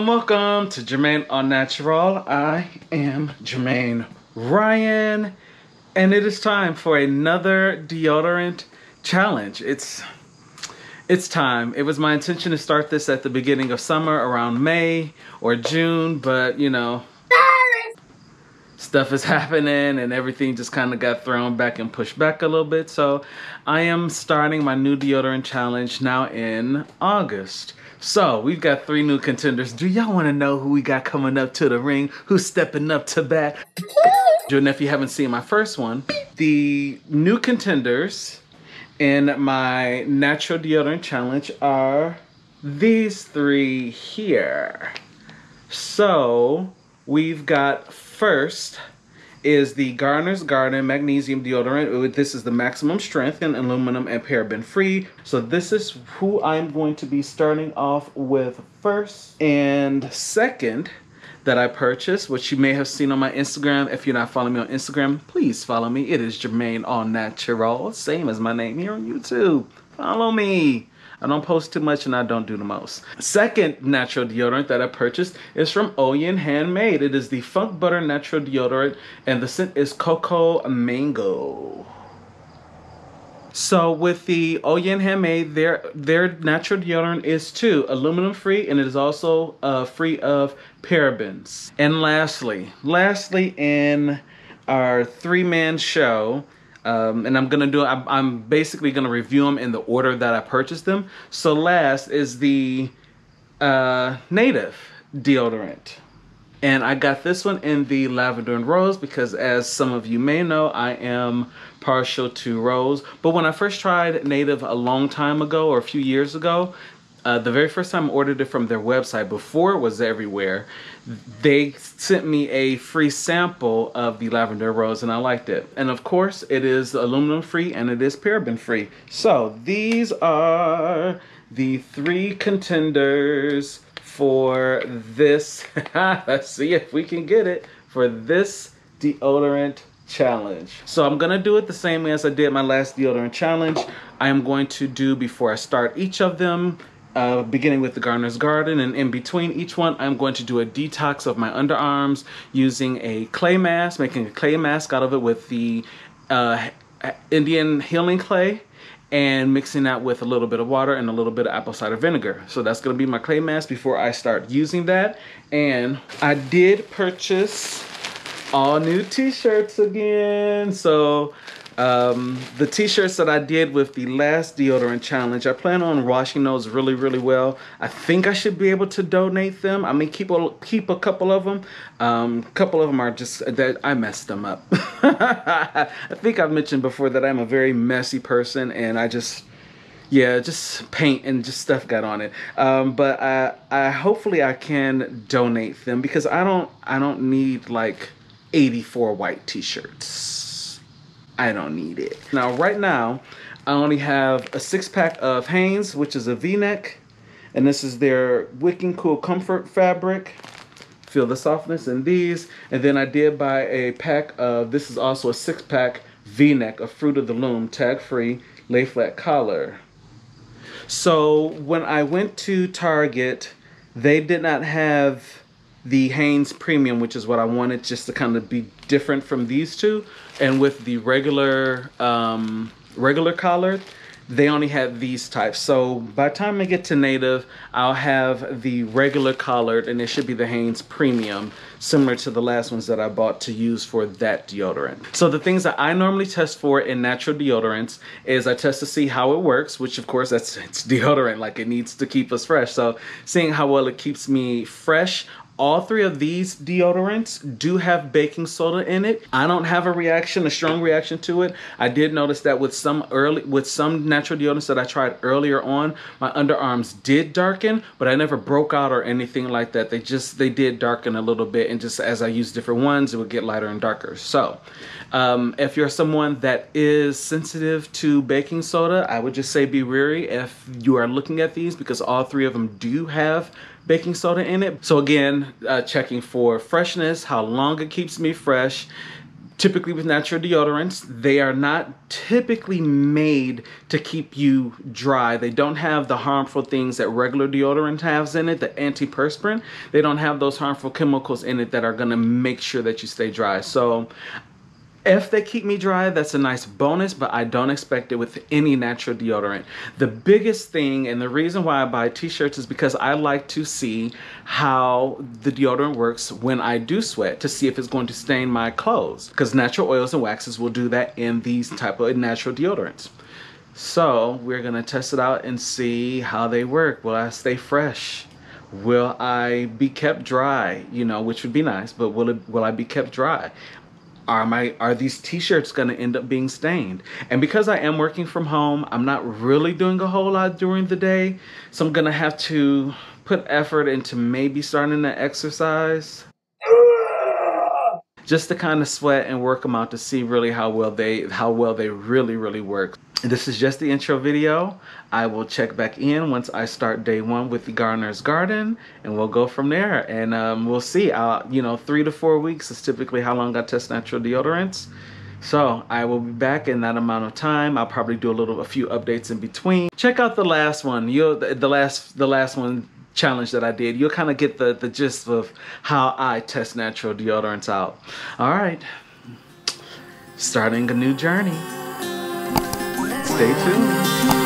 Welcome to JermaineAuNatural. I am Jermaine Ryan, and it is time for another deodorant challenge. It's time. It was my intention to start this at the beginning of summer, around May or June, but you know, stuff is happening and everything just kind of got thrown back and pushed back a little bit. So I am starting my new deodorant challenge now in August. So we've got 3 new contenders. Do y'all want to know who we got coming up to the ring? Who's stepping up to bat? And if you haven't seen my first one, the new contenders in my natural deodorant challenge are these 3 here. So we've got first is the Garner's Magnesium deodorant. This is the maximum strength and aluminum and paraben free. So this is who I'm going to be starting off with first. And second that I purchased, which you may have seen on my Instagram. If you're not following me on Instagram, please follow me. It is JermaineAuNatural, same as my name here on YouTube. Follow me. I don't post too much and I don't do the most. Second natural deodorant that I purchased is from Oyin Handmade. It is the Funk Butter Natural Deodorant and the scent is Cocoa Mango. So with the Oyin Handmade, their natural deodorant is too aluminum free, and it is also free of parabens. And lastly in our 3-man show, and I'm basically gonna review them in the order that I purchased them. So last is the Native deodorant. And I got this one in the lavender and rose because, as some of you may know, I am partial to rose. But when I first tried Native a long time ago, or a few years ago, the very first time I ordered it from their website, before it was everywhere, they sent me a free sample of the lavender rose and I liked it. And of course, it is aluminum free and it is paraben free. So these are the 3 contenders for this. Let's see if we can get it for this deodorant challenge. So I'm gonna do it the same way as I did my last deodorant challenge. I am going to do, before I start each of them, beginning with the Garner's Garden, and in between each one, I'm going to do a detox of my underarms using a clay mask, making a clay mask out of it with the Indian healing clay, and mixing that with a little bit of water and a little bit of apple cider vinegar. So that's gonna be my clay mask before I start using that. And I did purchase all new t-shirts again. So the t-shirts that I did with the last deodorant challenge, I plan on washing those really well. I think I should be able to donate them. I mean, keep a couple of them. A couple of them are just that I messed them up. I think I've mentioned before that I'm a very messy person, and I just paint and just stuff got on it. But I hopefully I can donate them because I don't need like 84 white t-shirts. I don't need it. Now, right now, I only have a 6-pack of Hanes, which is a V-neck. And this is their Wicking Cool Comfort fabric. Feel the softness in these. And then I did buy a pack of, this is also a 6-pack V-neck of Fruit of the Loom, tag-free, lay-flat collar. So when I went to Target, they did not have the Hanes Premium, which is what I wanted, just to kind of be different from these two. And with the regular collar, they only had these types. So by the time I get to Native, I'll have the regular collared, and it should be the Hanes Premium, similar to the last ones that I bought to use for that deodorant. So the things that I normally test for in natural deodorants is I test to see how it works, which of course it's deodorant, like it needs to keep us fresh. So seeing how well it keeps me fresh. All 3 of these deodorants do have baking soda in it. I don't have a strong reaction to it. I did notice that with some natural deodorants that I tried earlier on, my underarms did darken, but I never broke out or anything like that. They did darken a little bit, and just as I use different ones, it would get lighter and darker. So if you're someone that is sensitive to baking soda, I would just say be wary if you are looking at these, because all 3 of them do have baking soda in it. So again, checking for freshness, how long it keeps me fresh, Typically with natural deodorants, they are not typically made to keep you dry. They don't have the harmful things that regular deodorant has in it, the antiperspirant. They don't have those harmful chemicals in it that are gonna make sure that you stay dry. So if they keep me dry, that's a nice bonus, but I don't expect it with any natural deodorant. The biggest thing and the reason why I buy t-shirts is because I like to see how the deodorant works when I do sweat, to see if it's going to stain my clothes, because natural oils and waxes will do that in these type of natural deodorants. So we're gonna test it out and see how they work. Will I stay fresh? Will I be kept dry? You know, which would be nice, but will I be kept dry? Are these t-shirts gonna end up being stained? And because I am working from home, I'm not really doing a whole lot during the day, so I'm gonna have to put effort into maybe starting to exercise just to kind of sweat and work them out to see really how well they really work. This is just the intro video. I will check back in once I start day one with the Garner's garden, and we'll go from there. And we'll see. You know, 3 to 4 weeks is typically how long I test natural deodorants. So I will be back in that amount of time. I'll probably do a few updates in between. Check out the last one. The last one challenge that I did. You'll kind of get the gist of how I test natural deodorants out. All right, starting a new journey. Stay tuned.